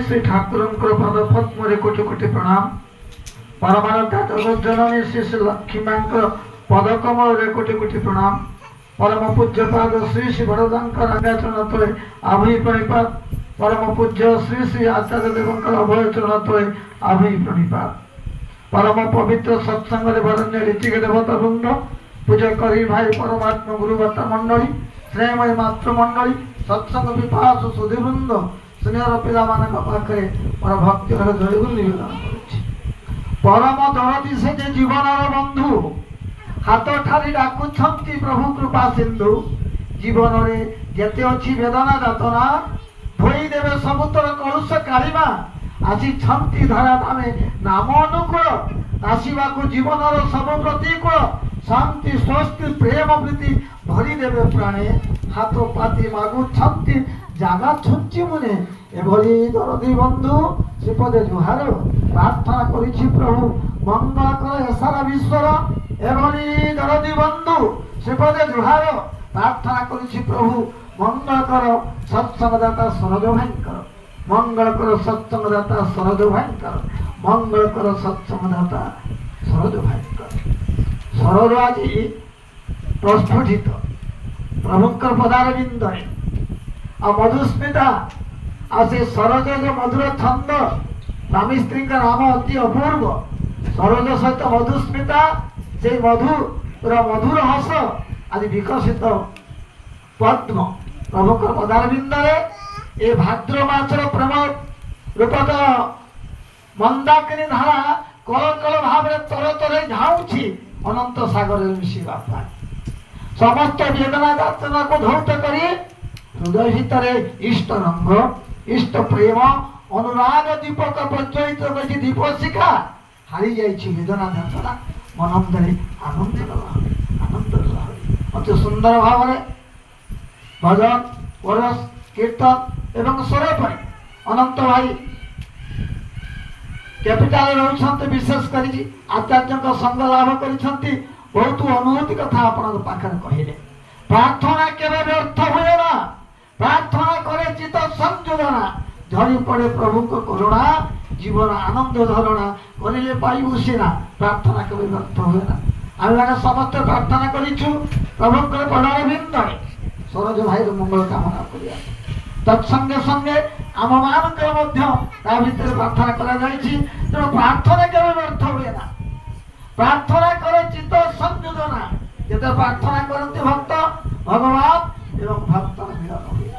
श्री ठाकुर पद पद्म कोटि कोटि प्रणाम। परमानंदा जगत जननी श्री श्री लक्ष्मी मां पद कमल कोटि कोटि प्रणाम। परम पूज्य पाद श्री श्री बड़दांकर आज्ञाचरण तले आभि प्रणिपात। परम पूज्य श्री श्री आचार्य देवंकर अभय चरण तले आभि प्रणिपात। परम पवित्र सत्संग वरण्य ऋचिक देवता वृंद पूजा करी भाई परमात्मा गुरुवत्ता मंडली स्नेहमय मातृमंडली सत्संग विपास सुधीवृंद स्नेहर पिला पाखे मोर भक्ति जयगुरु निवेदन परम दरदी से जे जीवनर बंधु हाथ ठारी डाकुछंती प्रभु कृपा सिंधु जीवन रे जेते अछि वेदना यातना धोई देवे समुद्र कलुष कालिमा आसी छंती धरा धामे नाम अनुकूल आसीबा को जीवनर सब प्रतिकूल शांति स्वस्ति प्रेम प्रीति भरी देवे प्राणे हाथ पाती मागु छंती जागा छुंची मुने एभली दरदी बंधु श्रीपदे जुहार प्रार्थना करिछि प्रभु मंगल कर सारा विश्वर एभली दरदी बंधु श्रीपदे जुहार प्रार्थना करिछि प्रभु मंगल कर सत्संगदाता सरज भयंकर मंगल कर सत्संगदाता सरज भयंकर मंगल कर सत्संगदाता सरज भयंकर सरज आज प्रस्फुटित प्रभुंकर पदारविंद आ मधुस्मिता आ से सरज जो मधुर छंद स्वामी स्त्री का नाम अति अपूर्व सरज सहित मधुस्मिता से मधुर हस आज विकसित पद्म प्रभुंकर पदारविंद ए भाद्र मासर प्रेम रूपक मंदाकिनी धारा कल कल भाव तर तर झाऊँची अनंत सागर मिशिबा समस्त वेदना यातना को धौत करी हृदय भितर इष्ट रंग इष्ट प्रेम अनुराग दीपक प्रज्वलित कर दीप शिखा हारी जाइए वेदना यातना मनंदरे आनंद अति सुंदर भाव भजन कोरस कीर्तन एवं स्वर पर अनंत भाई कैपिटाल रही विशेष कर आचार्य संग लाभ कर बहुत अनुभूति कथा आपण पाखे कहले प्रार्थना केवे व्यर्थ हुए ना प्रार्थना करे चित संयोजना झड़ी पड़े प्रभु को करुणा जीवन आनंद धरणा करिले पाइबु सेना प्रार्थना केवे व्यर्थ हुए ना आम मैंने समस्त प्रार्थना करिछु प्रभु को पदारविंद सरज भाई मंगल कामना करिया तत्संगे संगे आम मान भीतर प्रार्थना करा तेणु प्रार्थना केवे व्यर्थ हुए ना प्रार्थना करे चित्त संयोजना जिते प्रार्थना करते भक्त भगवान एवं भक्त मिलन हुए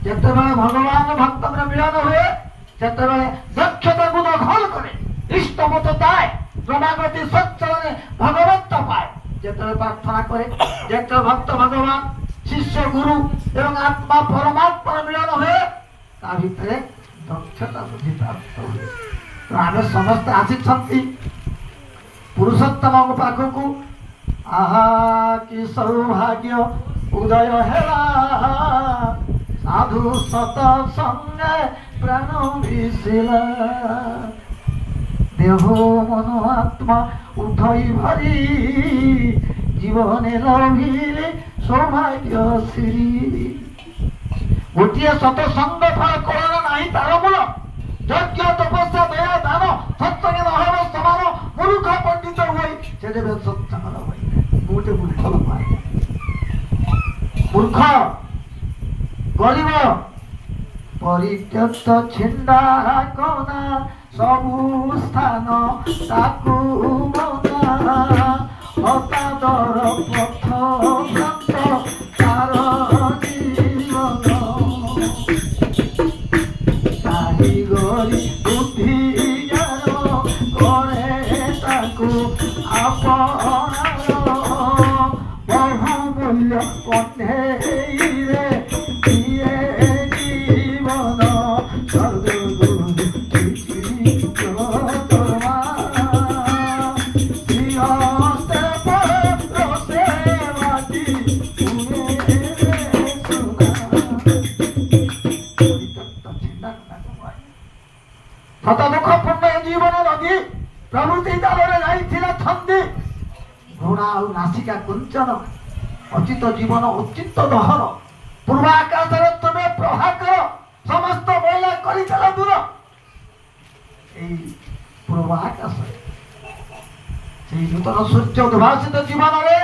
जिते भगवान भक्त मिलन हुए से दक्षता को दखल करे इष्ट मत पाए क्रमागति सच्चरण भगवत पाए जिते प्रार्थना करे जिते भक्त भगवान शिष्य गुरु एवं आत्मा परमात्मा मिलन हुए ता भितर दक्षता बुद्धि प्राप्त हुए तो आम समस्त आसी पुरुषोत्तम पाखक आहा कि सौभाग्य उदय हेला साधु सत संगे प्राण मिशिला देह मन आत्मा उठई भरी जीवने लभिले सौभाग्य श्री गोटे सतसंग फल करण नहीं तार मूल यज्ञ तपस्या दया दान सत्संग नहब समान मूर्ख पंडित हुई से सत्संग गोटे मूर्ख पाए मूर्ख गरीब परित्यक्त छिंडा कना सबु स्थान ताकू मना हतादर पथ भ्रांत तार जीवन कारीगरी बुद्धि जार करे ताकू आपणार बहुमूल्य कन्हैरे दिए जीवन सद्गुरु शत दुखपूर्ण जीवन नदी प्रवृत्ति जाल छंदी घृणा और नासिका कुंचन अचित जीवन उचित दहन पूर्वाकाश तुम्हें प्रभाकर समस्त महिला कर दूर ନବ ଆକାଶରେ। ସେଇ ନୂତନ ସୂର୍ଯ୍ୟ ଉଦ୍ଭାସିତ ଜୀବନରେ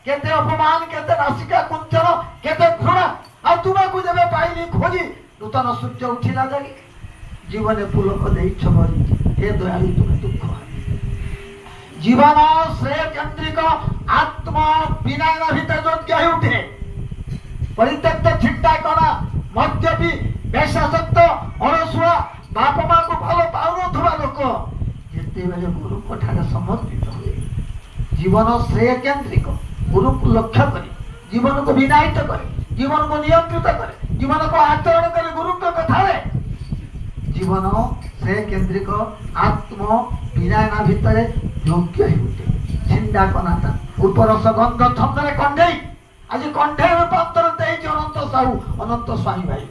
କେତେ ଅପମାନ, କେତେ ନାସିକା କୁଞ୍ଚନ, କେତେ ଘୃଣା, ଆଉ ତୁମକୁ ଯେବେ ପାଇଲି ଖୋଜି ନୂତନ ସୂର୍ଯ୍ୟ ଉଠିଲା ଯାଇ ଜୀବନେ ପୁଲକ ଦେଇଛ ଭରି, ହେ ଦୟାଳୁ ତୁମେ ଦୁଃଖ। ଜୀବନ ଶ୍ରେୟ କେନ୍ଦ୍ରିକ ଆତ୍ମ ବିନୟନ ଭିତରେ ଯୋଗ୍ୟ ହେଇ ଉଠେ। ପରିତ୍ୟକ୍ତ ଛିଟା କଣା ମଦ୍ୟପି ବେଶାସକ୍ତ ଅଳସୁଆ ବାପ ମାଙ୍କୁ ଭଲ ପାଉନଥିବା ଲୋକ ଯେତେବେଳେ ଗୁରୁଙ୍କ ଠାରେ ସମର୍ପିତ ହୁଏ, ଜୀବନ ଶ୍ରେୟ କେନ୍ଦ୍ରିକ ଗୁରୁଙ୍କୁ ଲକ୍ଷ୍ୟ କରି ଜୀବନକୁ ବିନାୟିତ କରେ, ଜୀବନକୁ ନିୟନ୍ତ୍ରିତ କରେ, ଜୀବନକୁ ଆଚରଣ କରେ ଗୁରୁଙ୍କ କଥାରେ, ଜୀବନ ଶ୍ରେୟ କେନ୍ଦ୍ରିକ ଆତ୍ମ ବିନୟନ ଭିତରେ ଯୋଗ୍ୟ ହେଉଛେ। ଛିଣ୍ଡା କନାଟା ଉପରସ ଗନ୍ଧ ଛନ୍ଦରେ କଣ୍ଢେଇ, ଆଜି କଣ୍ଢେଇ ରୂପାନ୍ତର ଦେଇଛି ଅନନ୍ତ ସାହୁ, ଅନନ୍ତ ସ୍ୱାମୀ ଭାଇ,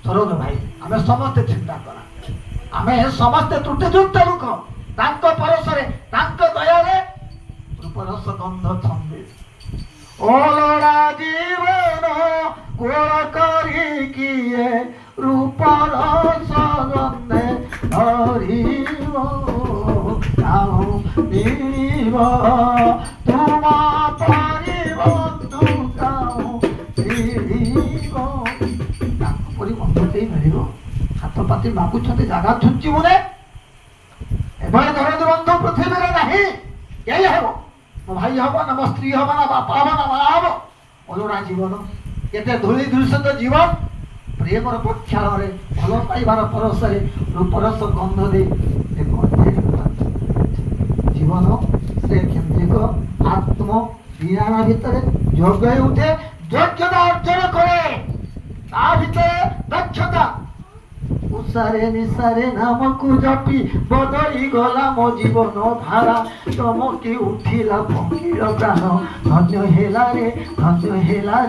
ସରୋଜ ଭାଇ। ଆମେ ସମସ୍ତେ ଛିଣ୍ଡା କନା, ଆମେ ସମସ୍ତେ ତ୍ରୁଟିଯୁକ୍ତ ଲୋକ। ତାଙ୍କ ପରଶରେ ତାଙ୍କ ଦୟାରେ ରୂପରସ ଗନ୍ଧ ଛନ୍ଦେ ଓଲଡ଼ା ଜୀବନ କୋଳ କରିକିଏ ରୂପରସ ଗନ୍ଧେ ଧରିବ ଆଉ ମିଳିବ ତୁମ ପରିବନ୍ଧୁ କାଉ ମିଳିବ। ତାଙ୍କ ପରି ବନ୍ଧୁ କେହି ମିଳିବ? ହାତ ପାତି ମାଗୁଛନ୍ତି ଜାଗା ଛୁଞ୍ଚିବୁନେ, ଏଭଳି ଧରଣୀ ବନ୍ଧୁ ପୃଥିବୀରେ ନାହିଁ। କେହି ହେବ? ମୋ ଭାଇ ହବ ନା, ମୋ ସ୍ତ୍ରୀ ହବ ନା, ବାପା ହବ ନା, ମା ହବ? ଅଲୋଡ଼ା ଜୀବନ, କେତେ ଧୂଳି ଧୂଳିତ ଜୀବନ ପ୍ରେମର ପ୍ରକ୍ଷାଳନରେ ଭଲ ପାଇବାର ପରଶରେ ରୂପରସ ଗନ୍ଧ ଦେଇ ଜୀବନ ସେ କେନ୍ଦ୍ରିକ ଆତ୍ମ ବିନାୟନ ଭିତରେ ଯୋଗ ହେଇ ଉଠେ, ଯୋଗ୍ୟତା ଅର୍ଜନ କରେ। ତା ଭିତରେ ଦକ୍ଷତା ଉଷାରେ ନିଶାରେ ନାମକୁ ଜପି ବଦଳି ଗଲା ମୋ ଜୀବନ ଧାରା, ଚମକି ଉଠିଲା ପକ୍ଷୀର ପ୍ରାଣ, ଧନ୍ୟ ହେଲା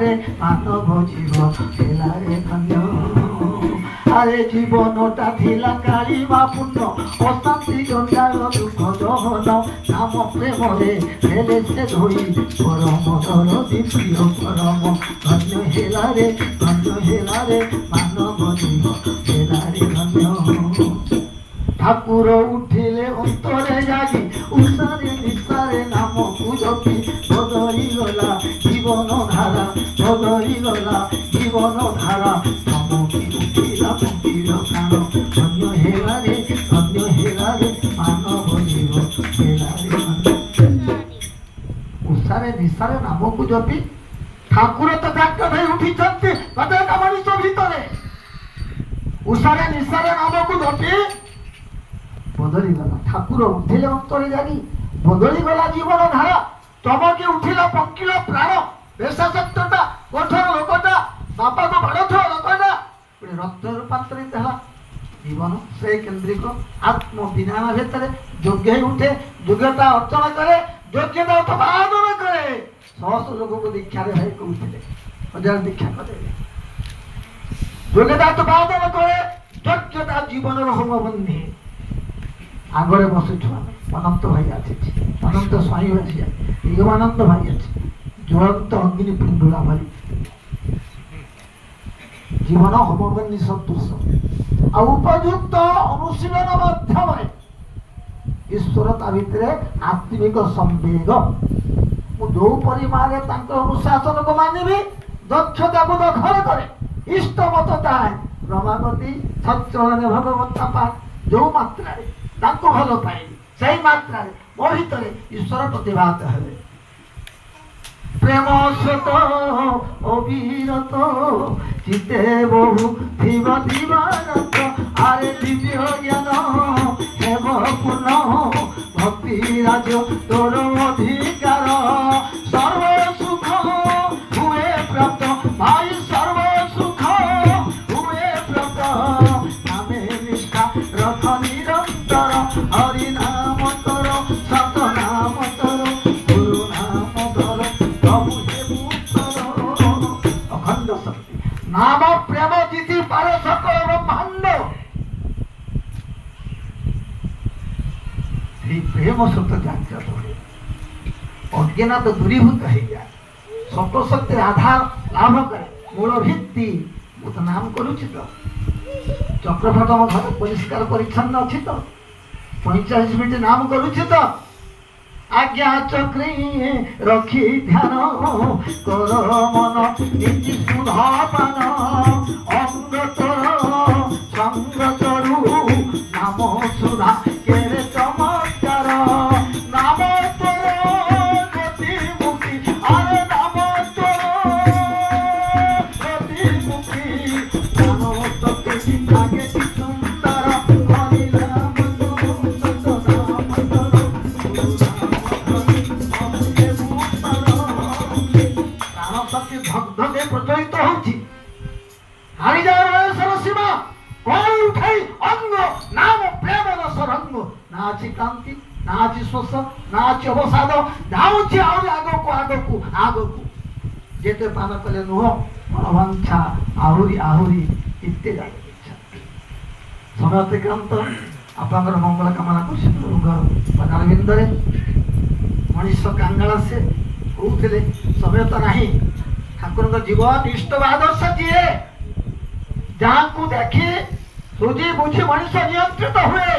ରେ ମାନବ ଜୀବନ ହେଲା ରେ ଧନ୍ୟ। আরে জীবনটা থিলা কালিমা পূর্ণ অশান্তি জঞ্জাল দুঃখ দহন নাম প্রেমরে ফেলেছে ধরি পরম দরদি প্রিয় পরম ধন্য হেলারে মানব জীব হেলারে ধন্য। ঠাকুর উঠিলে অন্তরে জাগি উষারে নিঃসারে নামকু জপি বদলি গলা জীবন ধারা চমকি উঠিলা পক্ষীর প্রাণ ধন্য হেলারে মানব জীব হেলারে উষারে নিঃসারে নামকু জপি ঠাকুর তো ডাক্তার হয়ে উঠিଛନ୍ତି প্রত্যেক মଣିଷ ভিতরে উষারে নিঃসারে নামকু জপি বদলি গলা ঠাকুর উঠিলে অন্তরে জাগি বদলি গলা জীবন ধারা চমকি উঠিলা পক্ষীর প্রাণ বেশাসক্তটা কঠোর লোকটা বাপাকে বাড়ুଥିବା ଲୋକଟା ରକ୍ତ ରୂପାନ୍ତରିତ ହେଲା। ଜୀବନ ସେ କେନ୍ଦ୍ରିକ ଆତ୍ମ ବିନାୟନ ଭିତରେ ଯୋଗ୍ୟ ହେଇ ଉଠେ, ଯୋଗ୍ୟତା ଅର୍ଜନ କରେ, ଯୋଗ୍ୟତା ଉତ୍ପାଦନ କରେ। ଶହ ଲୋକଙ୍କୁ ଦୀକ୍ଷାରେ ଭାଇ କହୁଥିଲେ, ହଜାର ଦୀକ୍ଷା କରେ, ଯୋଗ୍ୟତା ଉତ୍ପାଦନ କରେ, ଯୋଗ୍ୟତା ଜୀବନର ହୋମବନ୍ଦୀ। ଆଗରେ ବସୁଛୁ ଆମେ, ଅନନ୍ତ ଭାଇ ଆସିଛି, ଅନନ୍ତ ସ୍ୱାଇଁ ଅଛି, ନିଗମାନନ୍ଦ ଭାଇ ଅଛି, ଜ୍ୱଳନ୍ତ ଅଗ୍ନି ପିଣ୍ଡୁଳା ଭଳି ଜୀବନ ହୋମବନ୍ଦୀ ସଦୃଶ। ଆଉ ଉପଯୁକ୍ତ ଅନୁଶୀଳନ ମାଧ୍ୟମରେ ଈଶ୍ୱର ତା ଭିତରେ ଆତ୍ମିକ ସମ୍ବେଗ। ମୁଁ ଯୋଉ ପରିମାଣରେ ତାଙ୍କ ଅନୁଶାସନକୁ ମାନିବି, ଦକ୍ଷତାକୁ ଦଖଲ କରେ, ଇଷ୍ଟମତ ତାହା ରମାପତି ସତ୍ୟମାନେ ଭଗବତ୍ତା ପାଠ ଯୋଉ ମାତ୍ରାରେ ତାଙ୍କୁ ଭଲ ପାଇବି, ସେଇ ମାତ୍ରାରେ ମୋ ଭିତରେ ଈଶ୍ୱର ପ୍ରତିଭାତ ହେବେ। প্রেম স্রোত অবিরত চিতে বহু থিব দিবারত আরে দিব্য জ্ঞান হেব পূর্ণ ভক্তি রাজ তোর অধিকার সর্ব সুখ হুয়ে প্রাপ্ত ভাই সর্ব সুখ হুয়ে প্রাপ্ত নামে নিষ্ঠা রথ নিরন্তর হরি নাম তর সত নাম তর গুরু নাম তর নাম প্রেম জিতি পারে সকল ব্রহ্মাণ্ড। সেই প্রেম সত্য জাগ্রত হয়ে অজ্ঞানত দূরীভূত হয়ে যায়, সত্য সত্যের আধার লাভ করে, মূল ভিত্তি। ମୁଁ ତ ନାମ କରୁଛି ତ, ଚକ୍ରଫଟ ମୋ ଘର ପରିଷ୍କାର ପରିଚ୍ଛନ୍ନ ଅଛି ତ, 45 ମିନିଟ୍ ନାମ କରୁଛି ତ। आज्ञा चक्री रखी ध्यान कर मन नीति सुधा पान अंग तोर संग चरु नाम सुधा केरे चमत्कार नाम तोर गति मुक्ति अरे नाम तोर गति मुक्ति नाम शक्ति आगे सुंदर हरि नाम धगधगे प्रचलित होउछि हरिजार वयसर सीमा कोई उठाई अंग नाम प्रेम रस रंग नाची कांति नाची श्वास नाची अवसाद धाउछि आउरी आगको आगको आगको जेते पान कले नुह मनवांछा आहुरी आहुरी इत्ते जागे इच्छा समय अतिक्रांत आपंकर मंगल कामना करछि प्रभुଙ୍କର पदार बिंदरे मनीष कांगाल से कहूଥିଲେ समय तो नाही ठाकुर जीवन इष्ट आदर्श दिए जहाँ को देखी सुझी बुझी मनुष्य नियंत्रित हुए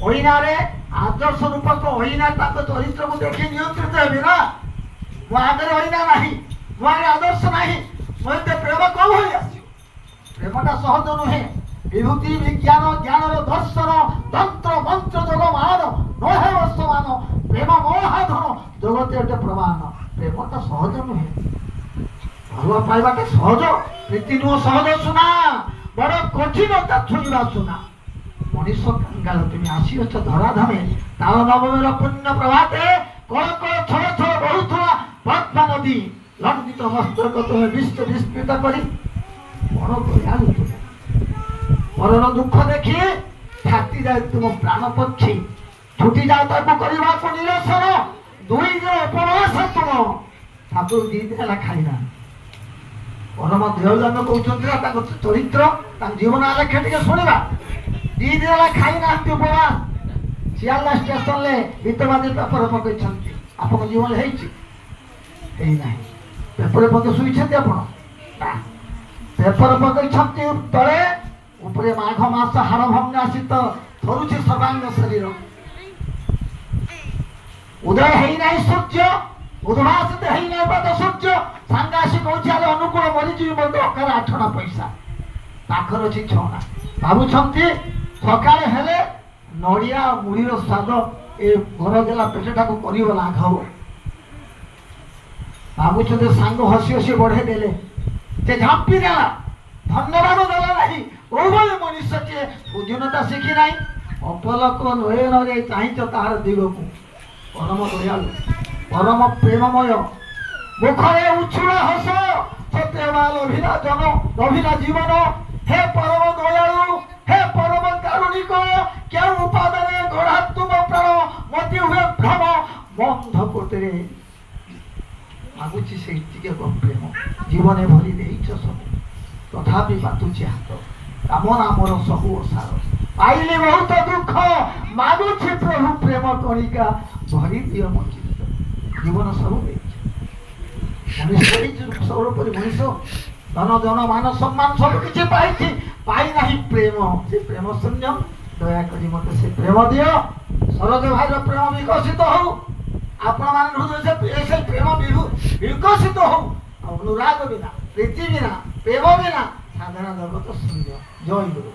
ओइनारे आदर्श रूपक ओइना चरित्र को देखी नियंत्रित हेबी ना मो आगे ओइना नाही मो आगे आदर्श नाही मते प्रेम कौन हो प्रेमटा सहज नुहे विभूति विज्ञान ज्ञान दर्शन तंत्र मंत्र जोग मान नहे वर्षमान प्रेम मोहाधन जगत एक प्रमाण प्रेमटा सहज नुहे भल पाइबाटा सहज प्रीति नुह सहज सुना बड़ कठिनता छुईवा सुना मनीष कांगाल तुम आसीअछ धराधामे ताल नवमीर पुण्य प्रभाते कल कल छल छल बहुथुआ पद्मा नदी लंडित मस्तक तुम विश्व विस्मृत करी बड़ दयालु तुम परर दुख देखी छाती जाए तुम प्राण पक्षी छुटी जाओ ताकू करने को निरसन 2 दिन उपवास तुम ठाकुर 2 दिन है खाइना परम देवजान कहते चरित्र जीवन आलेख्य टे शुणा 2 दिन है खाई ना उपवास सियाला स्टेशन ले हितवादी पेपर पकई आप जीवन है पेपर पके शुई पेपर पकई तले उपरे माघ मास हाड़ भंगासित थरुची सर्वांग शरीर उदय है सूर्य उद्भासित है सूर्य सांगासी कौन अनुकूल मरीजी दरकार 8 पैसा पाखर अच्छी 6 भावुं सका हेले नड़िया मुढ़ीर स्वाद ए घर देला पेटा को कर लाघव भावुं सांग हसी हसी बढ़े देले से झांपी देला धन्यवाद देला नहीं ओभली मनुष्य चे बुझुनता शिखी ना अपलक नयन चाहच तार दिग को परम दयालु परम प्रेममय मुखरे उछुड़ा हस सत्यवा लभिला जन लभिला जीवन हे परम दयालु हे परम कारुणिक क्या उपादाने गढ़ा तुम प्राण मती हुए भ्रम बंध कोटे मागुची से प्रेम जीवने भरी देइछ सब तथापि बातुची हाथ कामना मोर सबु ओसार पाइले बहुत दुख मागुची प्रभु प्रेम कणिका भरी दियो मो जीवन सब मनुष्य सर्वोपरि मनुष्य धन जन मान सम्मान सब किसी पाई पाई नहीं प्रेम से प्रेम शून्य दया करी मत से प्रेम दियो सरोज भाई प्रेम विकसित हो आपण मान हृदय से प्रेम विकसित हो अनुराग बिना प्रीति बिना प्रेम बिना साधारण जगत शून्य जय गुरु।